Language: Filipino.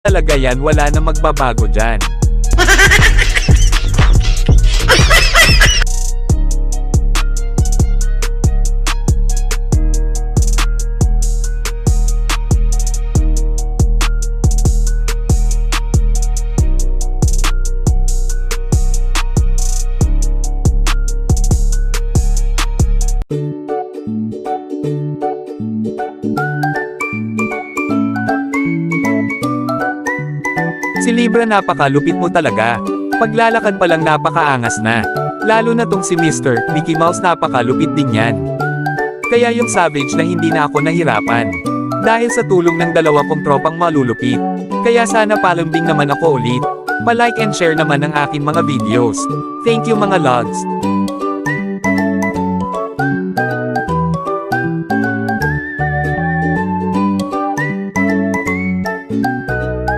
Talaga yan, wala na magbabago dyan. Si Libra, napakalupit mo talaga. Paglalakad pa lang napakaangas na. Lalo na tong si Mr. Mickey Mouse, napakalupit din yan. Kaya yung Savage na hindi na ako nahirapan. Dahil sa tulong ng dalawa kong tropang malulupit. Kaya sana palambing naman ako ulit. Pa-like and share naman ang aking mga videos. Thank you mga lods.